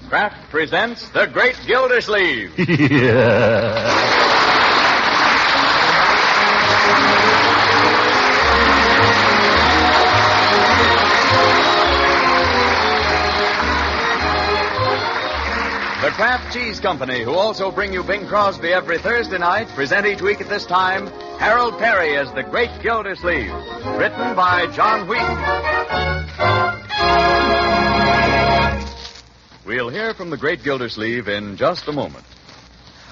Kraft presents The Great Gildersleeve. Yeah. The Kraft Cheese Company, who also bring you Bing Crosby every Thursday night, present each week at this time Harold Peary as The Great Gildersleeve. Written by John Wheaton. We'll hear from The Great Gildersleeve in just a moment.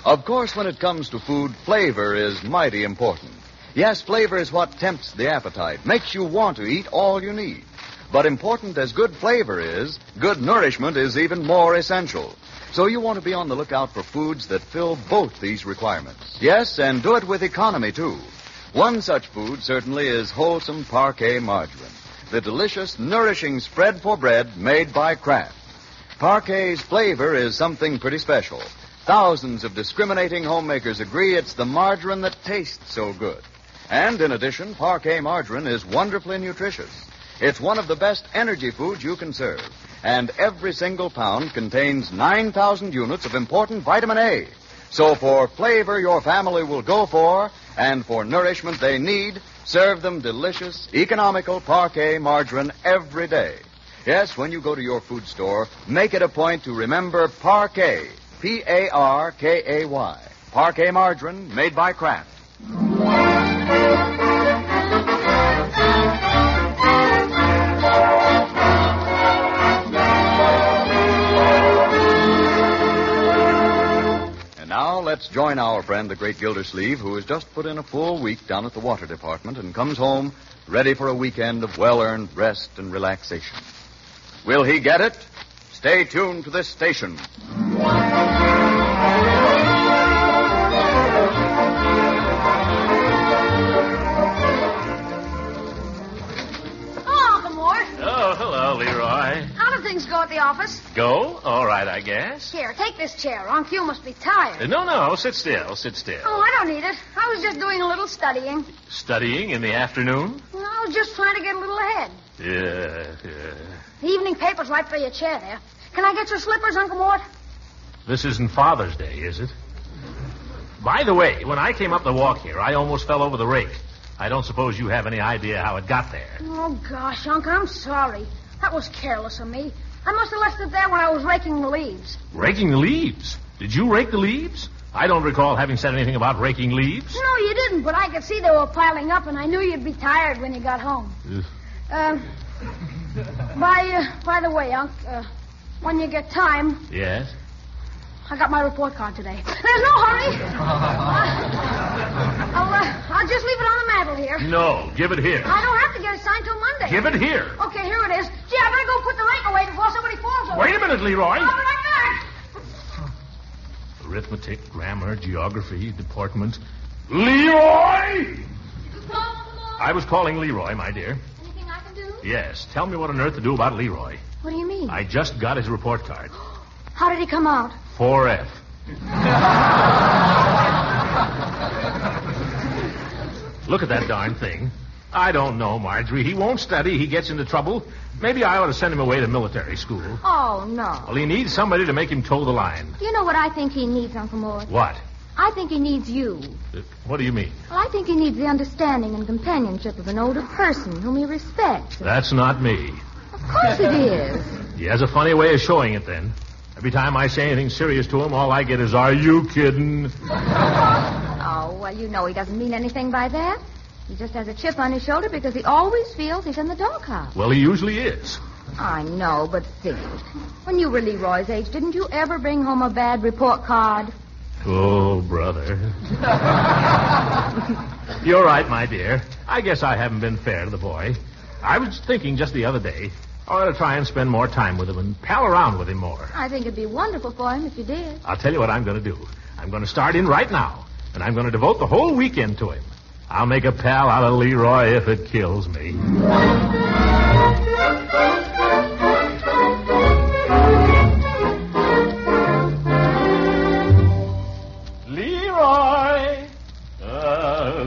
Of course, when it comes to food, flavor is mighty important. Yes, flavor is what tempts the appetite, makes you want to eat all you need. But important as good flavor is, good nourishment is even more essential. So you want to be on the lookout for foods that fill both these requirements. Yes, and do it with economy, too. One such food certainly is wholesome Parquet margarine, the delicious, nourishing spread for bread made by Kraft. Parquet's flavor is something pretty special. Thousands of discriminating homemakers agree it's the margarine that tastes so good. And in addition, Parquet margarine is wonderfully nutritious. It's one of the best energy foods you can serve. And every single pound contains 9,000 units of important vitamin A. So for flavor your family will go for, and for nourishment they need, serve them delicious, economical Parquet margarine every day. Yes, when you go to your food store, make it a point to remember Parquet, P-A-R-K-A-Y. Parquet margarine made by Kraft. Now, let's join our friend, the Great Gildersleeve, who has just put in a full week down at the water department and comes home ready for a weekend of well-earned rest and relaxation. Will he get it? Stay tuned to this station. Oh, Uncle Mort. Oh, hello, Leroy. How do things go at the office? Go? All right, I guess. Here, take this chair. Unc, you must be tired. No, sit still. Oh, I don't need it. I was just doing a little studying. Studying in the afternoon? Well, I was just trying to get a little ahead. Yeah. The evening paper's right by your chair there. Can I get your slippers, Uncle Mort? This isn't Father's Day, is it? By the way, when I came up the walk here, I almost fell over the rake. I don't suppose you have any idea how it got there. Oh, gosh, Unc, I'm sorry. That was careless of me. I must have left it there when I was raking the leaves. Raking the leaves? Did you rake the leaves? I don't recall having said anything about raking leaves. No, you didn't, but I could see they were piling up, and I knew you'd be tired when you got home. By the way, Unc, when you get time... Yes? I got my report card today. There's no hurry. I'll just leave it on the mantel here. No, give it here. I don't have to get it signed till Monday. Give it here. Okay, here it is. Gee, I better go put the rake away before somebody falls over. Wait a minute, Leroy. I'll be right back. Arithmetic, grammar, geography, deportment. Leroy! I was calling Leroy, my dear. Anything I can do? Yes. Tell me what on earth to do about Leroy. What do you mean? I just got his report card. How did he come out? 4F. Look at that darn thing. I don't know, Marjorie. He won't study. He gets into trouble. Maybe I ought to send him away to military school. Oh, no. Well, he needs somebody to make him toe the line. You know what I think he needs, Uncle Mort? What? I think he needs you. What do you mean? Well, I think he needs the understanding and companionship of an older person whom he respects. That's not me. Of course it is. He has a funny way of showing it, then. Every time I say anything serious to him, all I get is, "Are you kidding?" Oh, well, you know he doesn't mean anything by that. He just has a chip on his shoulder because he always feels he's in the doghouse. Well, he usually is. I know, but think. When you were Leroy's age, didn't you ever bring home a bad report card? Oh, brother. You're right, my dear. I guess I haven't been fair to the boy. I was thinking just the other day, I ought to try and spend more time with him and pal around with him more. I think it'd be wonderful for him if you did. I'll tell you what I'm going to do. I'm going to start in right now, and I'm going to devote the whole weekend to him. I'll make a pal out of Leroy if it kills me. Leroy!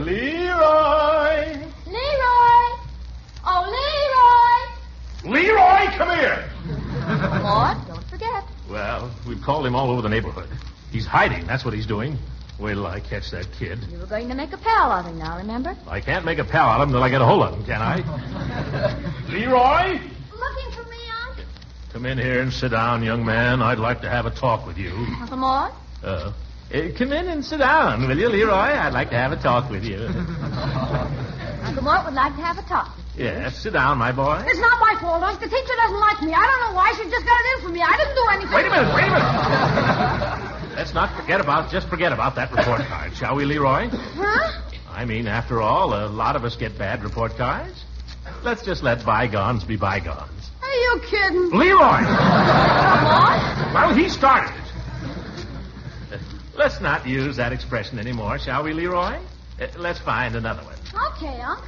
Leroy! Leroy! Oh, Leroy! Leroy, come here! Mort, don't forget. Well, we've called him all over the neighborhood. He's hiding. That's what he's doing. Wait till I catch that kid. You were going to make a pal of him now, remember? I can't make a pal out of him until I get a hold of him, can I? Leroy? Looking for me, Unc? Come in here and sit down, young man. I'd like to have a talk with you. Uncle Mort? Come in and sit down, will you, Leroy? I'd like to have a talk with you. Uncle Mort would like to have a talk. Yes, sit down, my boy. It's not my fault, Unc. The teacher doesn't like me. I don't know why. She just got it in for me. I didn't do anything. Wait a minute. Let's not forget about that report card, shall we, Leroy? Huh? I mean, after all, a lot of us get bad report cards. Let's just let bygones be bygones. Are you kidding? Leroy! What? Well, he started it. Let's not use that expression anymore, shall we, Leroy? Let's find another one. Okay, Unc.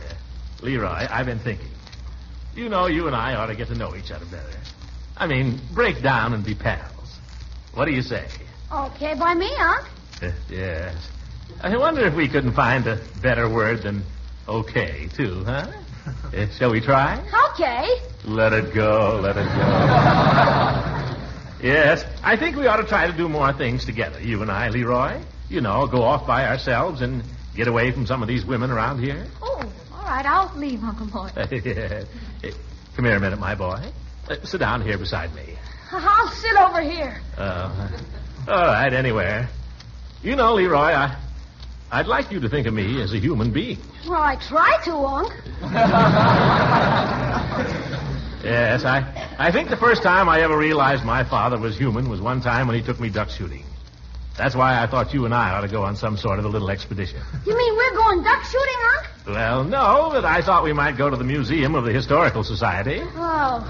Leroy, I've been thinking. You know, you and I ought to get to know each other better. I mean, break down and be pals. What do you say? Okay by me, Unc. Yes. I wonder if we couldn't find a better word than okay, too, huh? Shall we try? Okay. Let it go. Yes, I think we ought to try to do more things together, you and I, Leroy. You know, go off by ourselves and get away from some of these women around here. Oh, all right, I'll leave, Uncle Mort. Yeah. Come here a minute, my boy. Sit down here beside me. I'll sit over here. All right, anywhere. You know, Leroy, I'd like you to think of me as a human being. Well, I try to, Unc. Yes, I think the first time I ever realized my father was human was one time when he took me duck shooting. That's why I thought you and I ought to go on some sort of a little expedition. You mean we're going duck shooting, Unc? Well, no, but I thought we might go to the Museum of the Historical Society. Oh.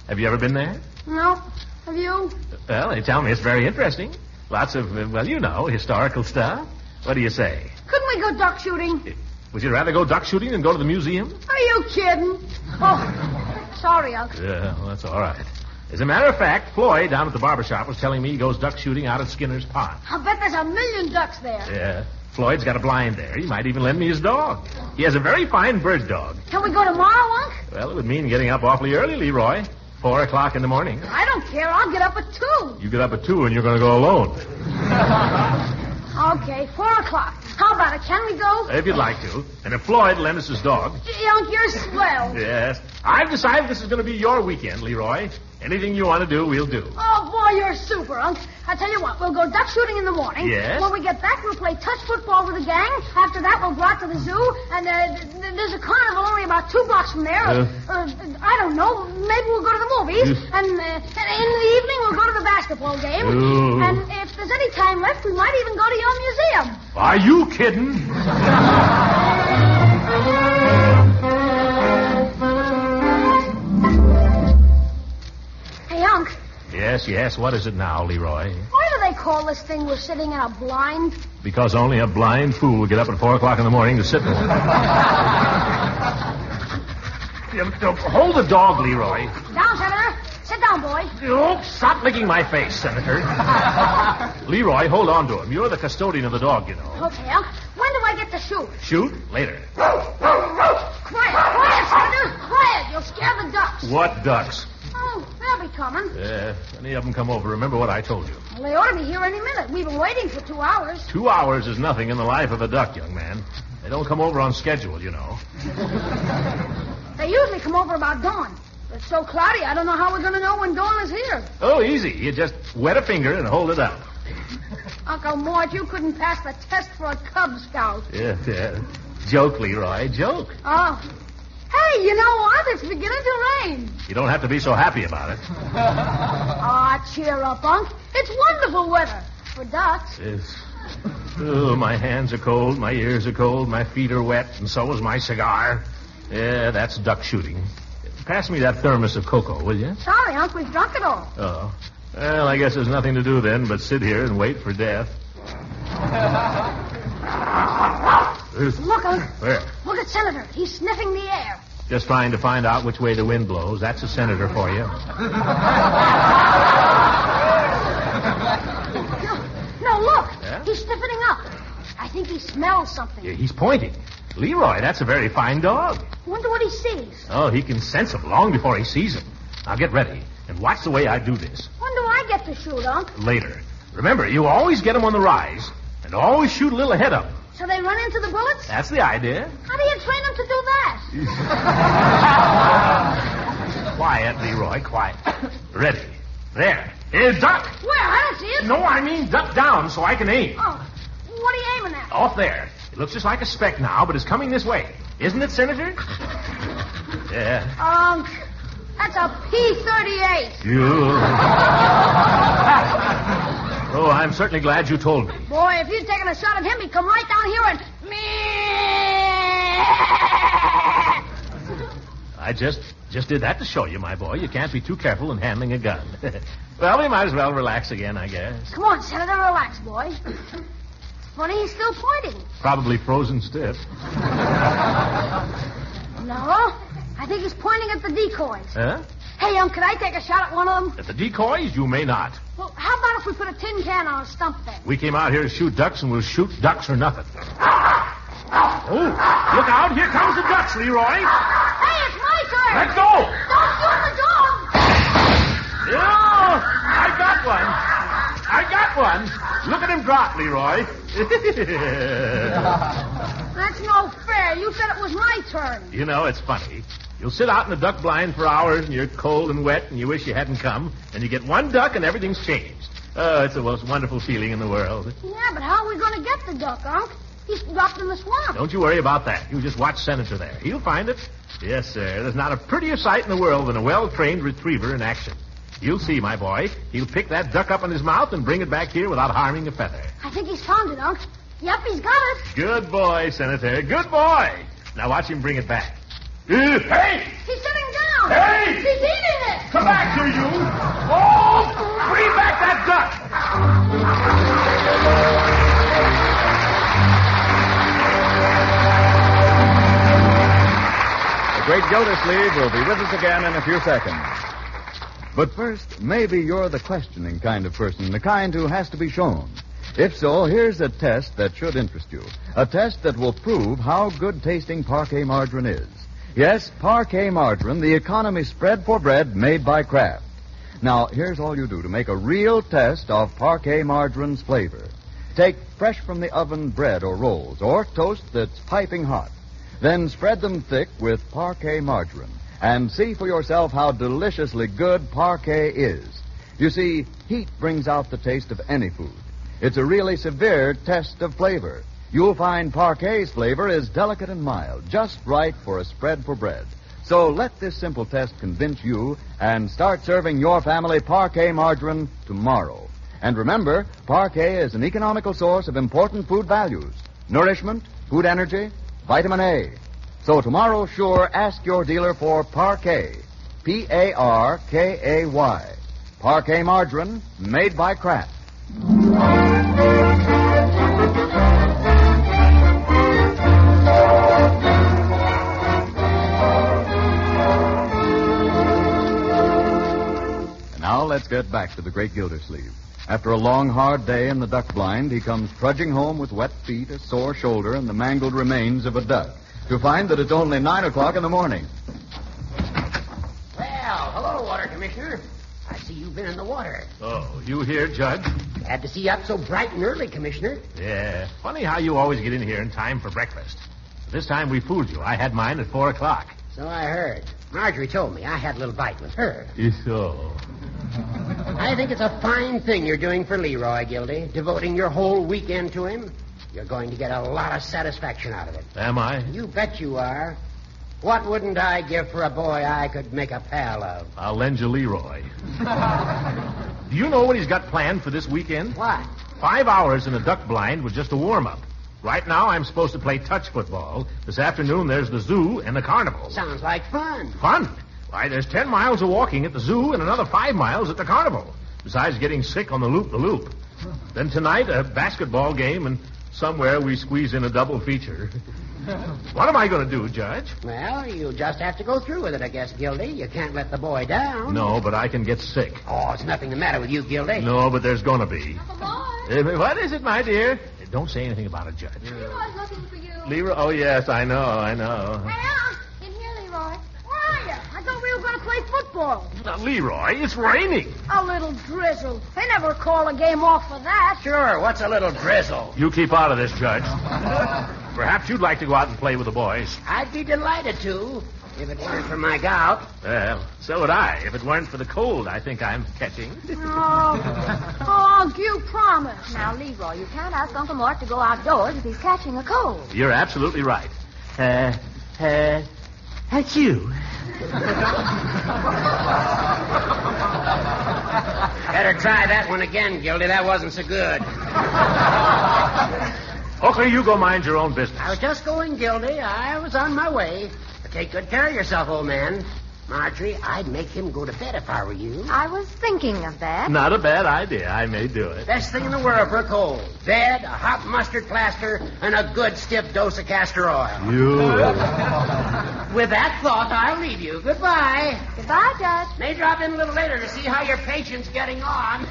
Have you ever been there? No. Have you? Well, they tell me it's very interesting. Lots of, historical stuff. What do you say? Couldn't we go duck shooting? Would you rather go duck shooting than go to the museum? Are you kidding? Oh, sorry, Unc. Yeah, well, that's all right. As a matter of fact, Floyd down at the barber shop was telling me he goes duck shooting out at Skinner's Pond. I'll bet there's 1,000,000 ducks there. Yeah. Floyd's got a blind there. He might even lend me his dog. He has a very fine bird dog. Can we go tomorrow, Unc? Well, it would mean getting up awfully early, Leroy. 4 o'clock in the morning. I don't care. I'll get up at 2. You get up at 2 and you're going to go alone. Okay, 4 o'clock. How about it? Can we go? If you'd like to. And if Floyd lends us his dog. Gee, Unc, you're swell. Yes. I've decided this is going to be your weekend, Leroy. Anything you want to do, we'll do. Oh, boy, you're super, Unc. I tell you what, we'll go duck shooting in the morning. Yes? When we get back, we'll play touch football with the gang. After that, we'll go out to the zoo. And there's a carnival only about 2 blocks from there. I don't know. Maybe we'll go to the movies. And in the evening, we'll go to the basketball game. Ooh. And if there's any time left, we might even go to your museum. Are you kidding? Hey, Unc. Yes. What is it now, Leroy? Why do they call this thing we're sitting in a blind? Because only a blind fool would get up at 4 o'clock in the morning to sit in it. Hold the dog, Leroy. Down, Senator. Sit down, boy. Oh, stop licking my face, Senator. Leroy, hold on to him. You're the custodian of the dog, you know. Okay, Unc. When do I get to shoot? Shoot? Later. Quiet, Senator. Quiet. You'll scare the ducks. What ducks? Oh, they'll be coming. Any of them come over. Remember what I told you. Well, they ought to be here any minute. We've been waiting for 2 hours. 2 hours is nothing in the life of a duck, young man. They don't come over on schedule, you know. They usually come over about dawn. It's so cloudy, I don't know how we're going to know when dawn is here. Oh, easy. You just wet a finger and hold it up. Uncle Mort, you couldn't pass the test for a Cub Scout. Yeah. Joke, Leroy, joke. Oh. Hey, you know what? It's beginning to rain. You don't have to be so happy about it. Cheer up, Unc. It's wonderful weather for ducks. Yes. Oh, my hands are cold, my ears are cold, my feet are wet, and so is my cigar. Yeah, that's duck shooting. Pass me that thermos of cocoa, will you? Sorry, Unc, we've drunk it all. Oh. Well, I guess there's nothing to do then but sit here and wait for death. Look, Unc. Where? Look at Senator. He's sniffing the air. Just trying to find out which way the wind blows. That's a senator for you. No, look. Yeah? He's stiffening up. I think he smells something. Yeah, he's pointing. Leroy, that's a very fine dog. Wonder what he sees. Oh, he can sense him long before he sees him. Now get ready and watch the way I do this. When do I get get to shoot, Unc? Later. Remember, you always get them on the rise, and always shoot a little ahead of them. So they run into the bullets? That's the idea. How do you train them to do that? Quiet, Leroy, quiet. Ready. There. Here's duck. Where? I don't see it. No, I mean duck down so I can aim. Oh, what are you aiming at? Off there. It looks just like a speck now, but it's coming this way. Isn't it, Senator? Yeah. That's a P-38. You. Oh, I'm certainly glad you told me. Boy, if you'd taken a shot at him, he'd come right down here and... I just did that to show you, my boy. You can't be too careful in handling a gun. Well, we might as well relax again, I guess. Come on, Senator, relax, boy. Funny, he's still pointing. Probably frozen stiff. No, I think he's pointing at the decoys. Huh? Hey, could I take a shot at one of them? At the decoys, you may not. Well, how about if we put a tin can on a stump then? We came out here to shoot ducks, and we'll shoot ducks or nothing. Oh, look out. Here comes the ducks, Leroy. Hey, it's my turn. Let go. Don't shoot the dog. Yeah, I got one. Look at him drop, Leroy. That's no fair. You said it was my turn. You know, it's funny. You'll sit out in the duck blind for hours, and you're cold and wet, and you wish you hadn't come, and you get one duck, and everything's changed. Oh, it's the most wonderful feeling in the world. Yeah, but how are we going to get the duck, Unc? He's dropped in the swamp. Don't you worry about that. You just watch Senator there. He'll find it. Yes, sir. There's not a prettier sight in the world than a well-trained retriever in action. You'll see, my boy. He'll pick that duck up in his mouth and bring it back here without harming a feather. I think he's found it, Unc. Yep, he's got it. Good boy, Senator. Good boy. Now watch him bring it back. Hey! He's sitting down. Hey! He's eating it. Come back here, you! Oh! Bring back that duck! The Great Gildersleeve will be with us again in a few seconds. But first, maybe you're the questioning kind of person, the kind who has to be shown. If so, here's a test that should interest you. A test that will prove how good-tasting Parquet margarine is. Yes, Parquet margarine, the economy spread for bread made by Kraft. Now, here's all you do to make a real test of Parquet margarine's flavor. Take fresh from the oven bread or rolls, or toast that's piping hot. Then spread them thick with Parquet margarine, and see for yourself how deliciously good Parquet is. You see, heat brings out the taste of any food. It's a really severe test of flavor. You'll find Parquet's flavor is delicate and mild, just right for a spread for bread. So let this simple test convince you and start serving your family Parquet margarine tomorrow. And remember, Parquet is an economical source of important food values: nourishment, food energy, vitamin A. So tomorrow, sure, ask your dealer for Parquet. Parkay. Parquet margarine, made by Kraft. Now let's get back to the Great Gildersleeve. After a long, hard day in the duck blind, he comes trudging home with wet feet, a sore shoulder, and the mangled remains of a duck, to find that it's only 9 o'clock in the morning. Well, hello, Water Commissioner. I see you've been in the water. Oh, you here, Judge? Glad to see you up so bright and early, Commissioner. Yeah. Funny how you always get in here in time for breakfast. This time we fooled you. I had mine at 4 o'clock. So I heard. Marjorie told me I had a little bite with her. So. I think it's a fine thing you're doing for Leroy, Gildy, devoting your whole weekend to him. You're going to get a lot of satisfaction out of it. Am I? You bet you are. What wouldn't I give for a boy I could make a pal of? I'll lend you Leroy. Do you know what he's got planned for this weekend? What? 5 hours in a duck blind with just a warm-up. Right now, I'm supposed to play touch football. This afternoon, there's the zoo and the carnival. Sounds like fun. Fun? Why, there's 10 miles of walking at the zoo and another 5 miles at the carnival, besides getting sick on the loop-the-loop. Then tonight, a basketball game, and somewhere we squeeze in a double feature. What am I going to do, Judge? Well, you just have to go through with it, I guess, Gildy. You can't let the boy down. No, but I can get sick. Oh, it's nothing the matter with you, Gildy. No, but there's going to be. Uncle Boy. What is it, my dear? Don't say anything about it, Judge. Leroy's looking for you. Leroy? Oh, yes, I know. Hey, in here, Leroy. Where are you? I thought we were going to play football. football. Now, Leroy, it's raining. A little drizzle. They never call a game off for that. Sure, what's a little drizzle? You keep out of this, Judge. Perhaps you'd like to go out and play with the boys. I'd be delighted to, if it weren't for my gout. Well, so would I. If it weren't for the cold I think I'm catching. Oh, you promised. Now, Leroy, you can't ask Uncle Mort to go outdoors if he's catching a cold. You're absolutely right. That's you. Better try that one again, Gildy. That wasn't so good. Okay, you go mind your own business. I was just going, Gildy. I was on my way. But take good care of yourself, old man. Marjorie, I'd make him go to bed if I were you. I was thinking of that. Not a bad idea. I may do it. Best thing in the world for a cold. Bed, a hot mustard plaster, and a good stiff dose of castor oil. You. With that thought, I'll leave you. Goodbye. Goodbye, Judge. May drop in a little later to see how your patient's getting on.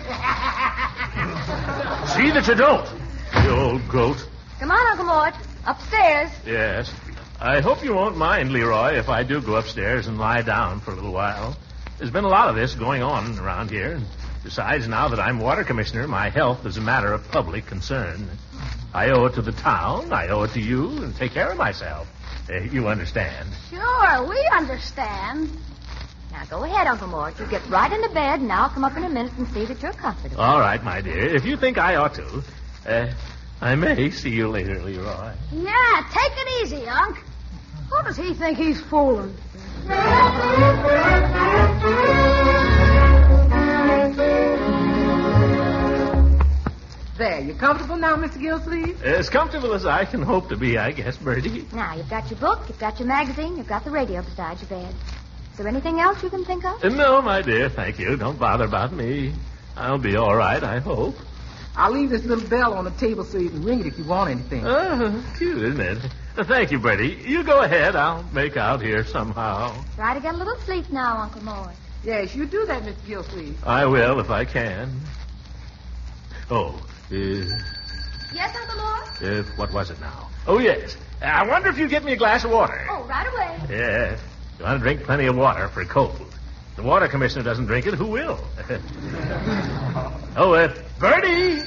See that you don't, you old goat. Come on, Uncle Mort. Upstairs. Yes. I hope you won't mind, Leroy, if I do go upstairs and lie down for a little while. There's been a lot of this going on around here. Besides, now that I'm water commissioner, my health is a matter of public concern. I owe it to the town, I owe it to you, and take care of myself. You understand. Sure, we understand. Now, go ahead, Uncle Mort. You get right into bed, and I'll come up in a minute and see that you're comfortable. All right, my dear. If you think I ought to, I may see you later, Leroy. Yeah, take it easy, Unc. Who does he think he's fooling? There, you comfortable now, Mr. Gildersleeve? As comfortable as I can hope to be, I guess, Bertie. Now, you've got your book, you've got your magazine, you've got the radio beside your bed. Is there anything else you can think of? No, my dear, thank you. Don't bother about me. I'll be all right, I hope. I'll leave this little bell on the table so you can ring it if you want anything. Oh, cute, isn't it? Thank you, Bertie. You go ahead. I'll make out here somehow. Try to get a little sleep now, Uncle Mort. Yes, you do that, Mr. Gildersleeve. I will if I can. Oh, Yes, Uncle Mort? what was it now? Oh, yes. I wonder if you'd get me a glass of water. Oh, right away. Yes. You want to drink plenty of water for a cold. The water commissioner doesn't drink it. Who will? Bertie! Bertie,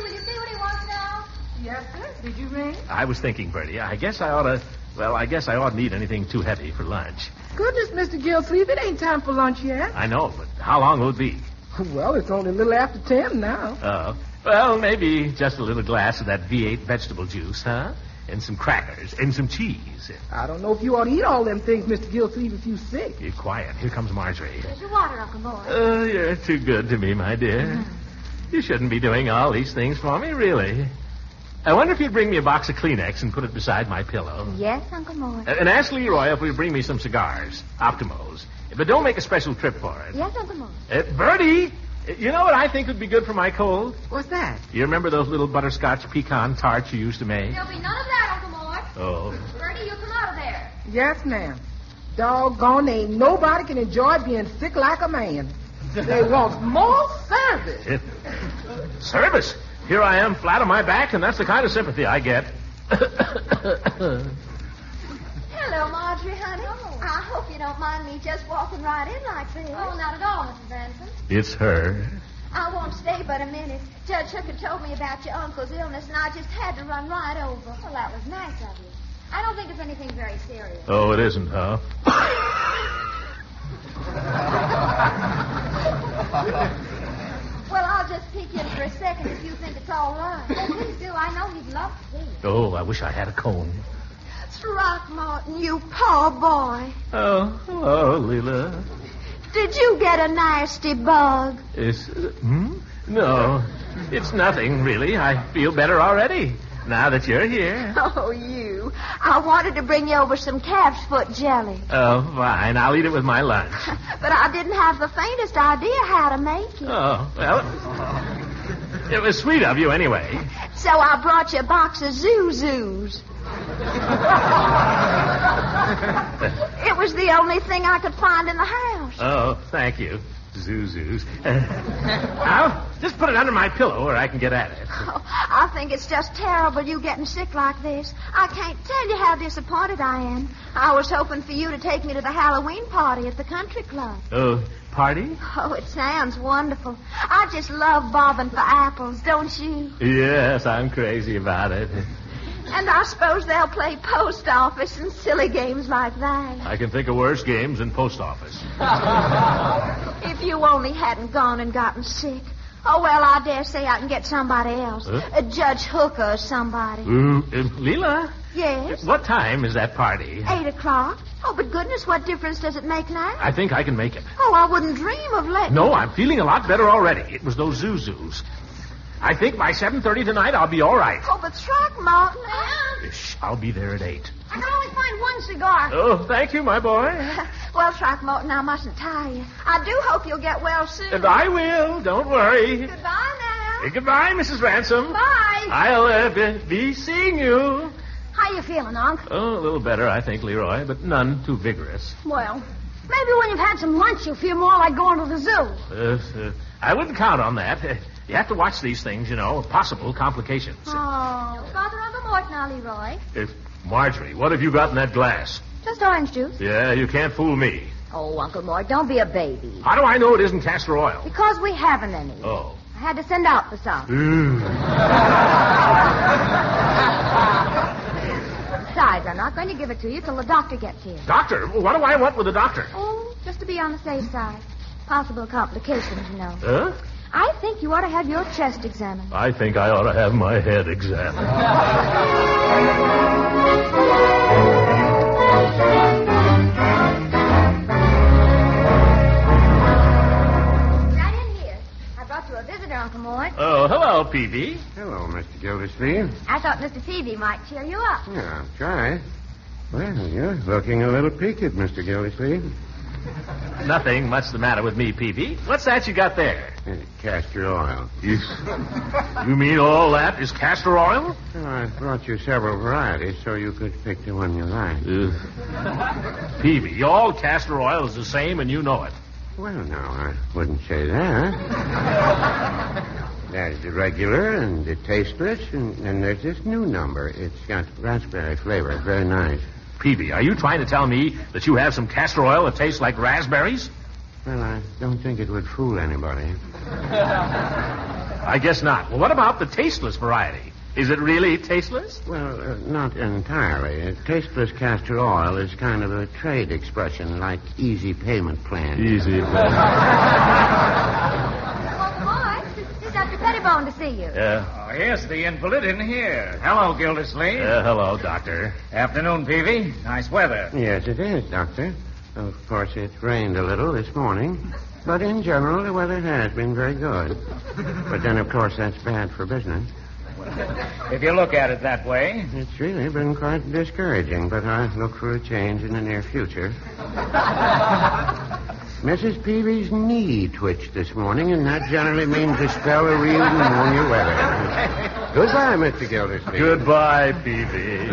will you see what he wants now? Yes, sir. Did you ring? I was thinking, Bertie, I guess I oughtn't eat anything too heavy for lunch. Goodness, Mr. Gildersleeve, it ain't time for lunch yet. I know, but how long will it be? Well, it's only a little after 10 now. Oh. Well, maybe just a little glass of that V8 vegetable juice, huh? And some crackers and some cheese. I don't know if you ought to eat all them things, Mr. Gildersleeve, if you're sick. Be quiet. Here comes Marjorie. Here's your water, Uncle Mort. Oh, you're too good to me, my dear. You shouldn't be doing all these things for me, really. I wonder if you'd bring me a box of Kleenex and put it beside my pillow. Yes, Uncle Mort. And ask Leroy if he'll bring me some cigars, Optimos. But don't make a special trip for it. Yes, Uncle Mort. Bertie, you know what I think would be good for my cold? What's that? You remember those little butterscotch pecan tarts you used to make? There'll be none of that, Uncle Mort. Oh. Bertie, you come out of there. Yes, ma'am. Doggone, ain't nobody can enjoy being sick like a man. They want more service. Service? Here I am, flat on my back, and that's the kind of sympathy I get. Hello, Marjorie, honey. Oh. I hope you don't mind me just walking right in like this. Oh, not at all, Mrs. Benson. It's her. I won't stay but a minute. Judge Hooker told me about your uncle's illness, and I just had to run right over. Well, that was nice of you. I don't think it's anything very serious. Oh, it isn't, huh? Well, I'll just peek in for a second if you think it's all right. Oh, please do. I know he'd love to see it. Oh, I wish I had a cone. Throckmorton, you poor boy. Oh, hello, Leela. Did you get a nasty bug? No, it's nothing, really. I feel better already, now that you're here. Oh, you. I wanted to bring you over some calf's foot jelly. Oh, fine. I'll eat it with my lunch. But I didn't have the faintest idea how to make it. Oh, well, it was sweet of you anyway. So I brought you a box of Zuzus. It was the only thing I could find in the house. Oh, thank you, Zuzus. Now, just put it under my pillow where I can get at it. Oh, I think it's just terrible you getting sick like this. I can't tell you how disappointed I am. I was hoping for you to take me to the Halloween party at the country club. Party? Oh, it sounds wonderful. I just love bobbing for apples, don't you? Yes, I'm crazy about it. And I suppose they'll play post office and silly games like that. I can think of worse games than post office. If you only hadn't gone and gotten sick. Oh, well, I dare say I can get somebody else. Judge Hooker or somebody. Leela? Yes? What time is that party? 8:00. Oh, but goodness, what difference does it make now? I think I can make it. Oh, I wouldn't dream of letting... No, I'm feeling a lot better already. It was those Zuzus. I think by 7:30 tonight I'll be all right. Oh, but Throckmorton... Shh, I'll be there at 8. I can only find one cigar. Oh, thank you, my boy. Well, Throckmorton, I mustn't tire you. I do hope you'll get well soon. And I will. Don't worry. Goodbye now. Goodbye, Mrs. Ransom. Bye. I'll be seeing you. How you feeling, Unc? Oh, a little better, I think, Leroy, but none too vigorous. Well, maybe when you've had some lunch, you'll feel more like going to the zoo. I wouldn't count on that. You have to watch these things, you know, possible complications. Oh. No bother on the mort now, Leroy. Marjorie, what have you got in that glass? Just orange juice. Yeah, you can't fool me. Oh, Uncle Mort, don't be a baby. How do I know it isn't castor oil? Because we haven't any. Oh. I had to send out for some. Besides, I'm not going to give it to you till the doctor gets here. Doctor? What do I want with the doctor? Oh, just to be on the safe side. Possible complications, you know. Huh? I think you ought to have your chest examined. I think I ought to have my head examined. Right in here. I brought you a visitor, Uncle Mort. Oh, hello, Peavy. Hello, Mr. Gildersleeve. I thought Mr. Peavy might cheer you up. Yeah, I'll try. Well, you're looking a little peaked, Mr. Gildersleeve. Nothing much the matter with me, Peavy. What's that you got there? Castor oil. You mean all that is castor oil? Well, I brought you several varieties so you could pick the one you like. Peavy, all castor oil is the same and you know it. Well, no, I wouldn't say that. There's the regular and the tasteless, and there's this new number. It's got raspberry flavor. It's very nice. Peavy, are you trying to tell me that you have some castor oil that tastes like raspberries? Well, I don't think it would fool anybody. I guess not. Well, what about the tasteless variety? Is it really tasteless? Well, not entirely. Tasteless castor oil is kind of a trade expression, like easy payment plan. Easy payment. Uncle Mort, this is Dr. Pettibone to see you. Yeah. Oh, here's the invalid in here. Hello, Gildersleeve. Hello, Doctor. Afternoon, Peavy. Nice weather. Yes, it is, Doctor. Of course, it rained a little this morning. But in general, the weather has been very good. But then, of course, that's bad for business. If you look at it that way. It's really been quite discouraging, but I look for a change in the near future. Mrs. Peavy's knee twitched this morning, and that generally means a spell of real pneumonia weather. Goodbye, Mr. Gildersleeve. Goodbye, Peavy.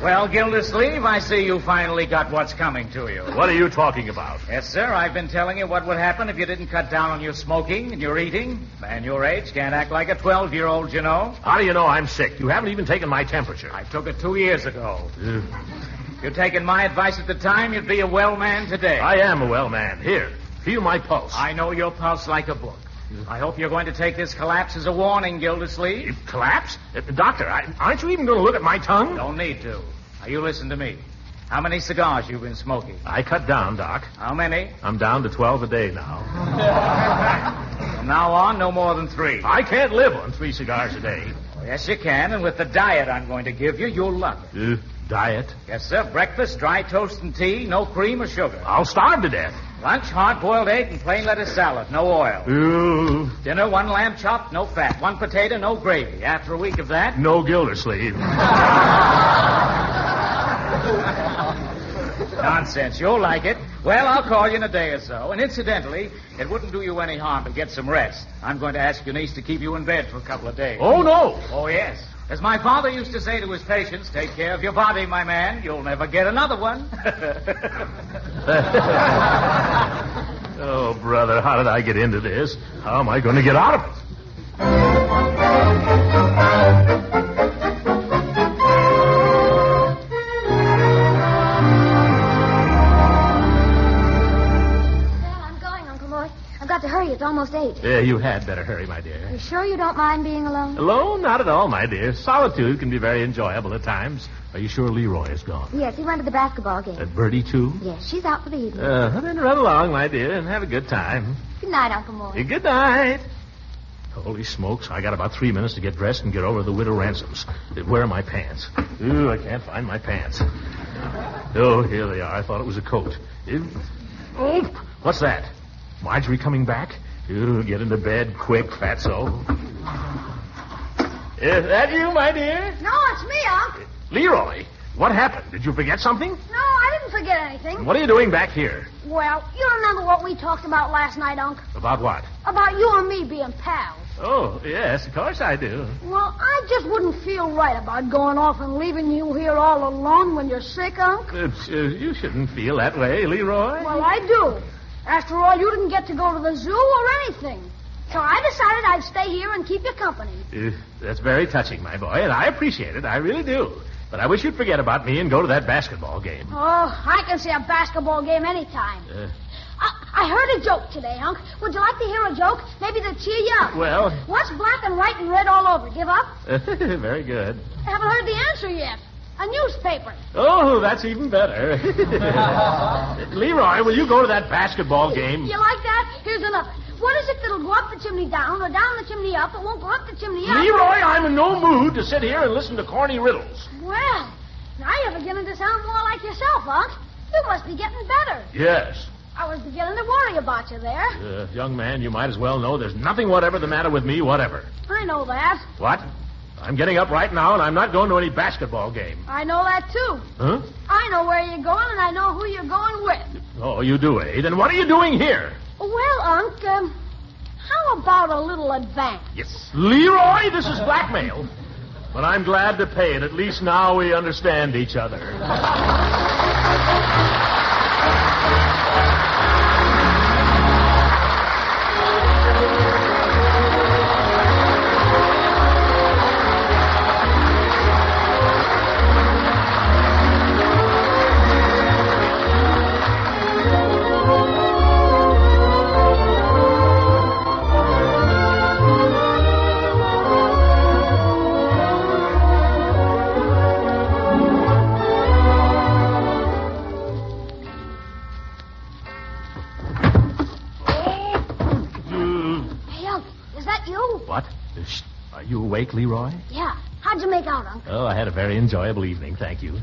Well, Gildersleeve, I see you finally got what's coming to you. What are you talking about? Yes, sir. I've been telling you what would happen if you didn't cut down on your smoking and your eating. Man your age can't act like a 12-year-old, you know. How do you know I'm sick? You haven't even taken my temperature. I took it 2 years ago. If you'd taken my advice at the time, you'd be a well man today. I am a well man. Here, feel my pulse. I know your pulse like a book. I hope you're going to take this collapse as a warning, Gildersleeve. Collapse? Doctor, aren't you even going to look at my tongue? Don't need to. Now, you listen to me. How many cigars you been smoking? I cut down, Doc. How many? I'm down to 12 a day now. From now on, no more than 3. I can't live on 3 cigars a day. Well, yes, you can, and with the diet I'm going to give you, you'll love it. Diet? Yes, sir. Breakfast, dry toast and tea, no cream or sugar. I'll starve to death. Lunch, hard-boiled egg and plain lettuce salad, no oil. Dinner, 1 lamb chop, no fat. 1 potato, no gravy. After a week of that... No Gildersleeve. Nonsense. You'll like it. Well, I'll call you in a day or so. And incidentally, it wouldn't do you any harm to get some rest. I'm going to ask your niece to keep you in bed for a couple of days. Oh, no. Oh, yes. As my father used to say to his patients, take care of your body, my man. You'll never get another one. Oh, brother, how did I get into this? How am I going to get out of it? To hurry, it's almost 8. Yeah, you had better hurry, my dear. You sure you don't mind being alone? Alone? Not at all, my dear. Solitude can be very enjoyable at times. Are you sure Leroy is gone? Yes, he went to the basketball game. Bertie, too? Yes, she's out for the evening. Then run along, my dear, and have a good time. Good night, Uncle Mort. Good night. Holy smokes, I got about 3 minutes to get dressed and get over to the Widow Ransom's. Where are my pants? Ooh, I can't find my pants. Oh, here they are. I thought it was a coat. Oh, what's that? Marjorie coming back? Ooh, get into bed quick, fatso. Is that you, my dear? No, it's me, Unc. Leroy, what happened? Did you forget something? No, I didn't forget anything. What are you doing back here? Well, you remember what we talked about last night, Unc? About what? About you and me being pals. Oh, yes, of course I do. Well, I just wouldn't feel right about going off and leaving you here all alone when you're sick, Unc. You shouldn't feel that way, Leroy. Well, I do. After all, you didn't get to go to the zoo or anything. So I decided I'd stay here and keep you company. That's very touching, my boy, and I appreciate it. I really do. But I wish you'd forget about me and go to that basketball game. Oh, I can see a basketball game anytime. I heard a joke today, Unc. Would you like to hear a joke? Maybe to cheer you up. Well... What's black and white and red all over? Give up? Very good. I haven't heard the answer yet. A newspaper. Oh, that's even better. Leroy, will you go to that basketball game? You like that? Here's another. What is it that'll go up the chimney down or down the chimney up but won't go up the chimney up? Leroy, I'm in no mood to sit here and listen to corny riddles. Well, now you're beginning to sound more like yourself, Unc. You must be getting better. Yes. I was beginning to worry about you there. Young man, you might as well know there's nothing whatever the matter with me, whatever. I know that. What? I'm getting up right now, and I'm not going to any basketball game. I know that, too. Huh? I know where you're going, and I know who you're going with. Oh, you do, eh? Then what are you doing here? Well, Unc, how about a little advance? Yes. Leroy, this is blackmail. But I'm glad to pay it. At least now we understand each other. Are you awake, Leroy? Yeah. How'd you make out, Unc? Oh, I had a very enjoyable evening, thank you.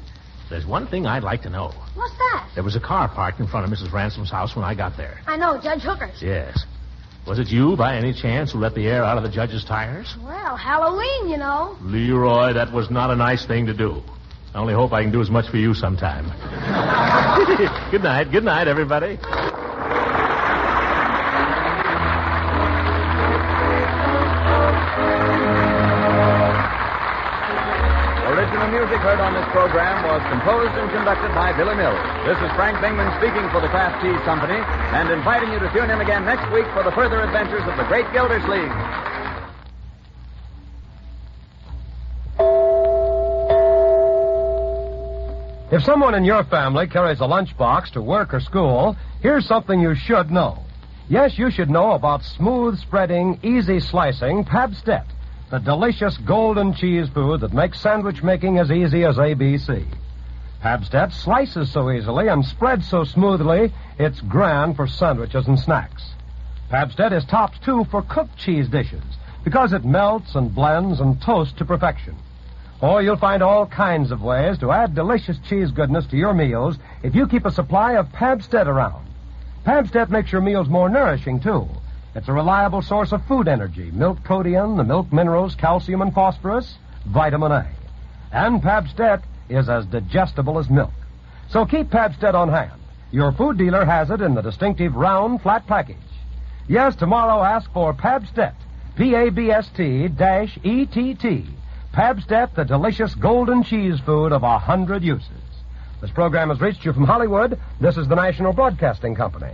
There's one thing I'd like to know. What's that? There was a car parked in front of Mrs. Ransom's house when I got there. I know, Judge Hooker's. Yes. Was it you, by any chance, who let the air out of the judge's tires? Well, Halloween, you know. Leroy, that was not a nice thing to do. I only hope I can do as much for you sometime. Good night, everybody. Original music heard on this program was composed and conducted by Billy Mills. This is Frank Bingman speaking for the Kraft Cheese Company and inviting you to tune in again next week for the further adventures of the Great Gildersleeve. If someone in your family carries a lunchbox to work or school, here's something you should know. Yes, you should know about smooth spreading, easy slicing Pabstet, the delicious golden cheese food that makes sandwich making as easy as ABC. Pabstet slices so easily and spreads so smoothly, it's grand for sandwiches and snacks. Pabstet is topped, too, for cooked cheese dishes because it melts and blends and toasts to perfection. Or you'll find all kinds of ways to add delicious cheese goodness to your meals if you keep a supply of Pabstet around. Pabstet makes your meals more nourishing, too. It's a reliable source of food energy, milk protein, the milk minerals, calcium and phosphorus, vitamin A. And Pabstet is as digestible as milk. So keep Pabstet on hand. Your food dealer has it in the distinctive round, flat package. Yes, tomorrow ask for Pabstet, Pabst-ETT. Pabstet, the delicious golden cheese food of 100 uses. This program has reached you from Hollywood. This is the National Broadcasting Company.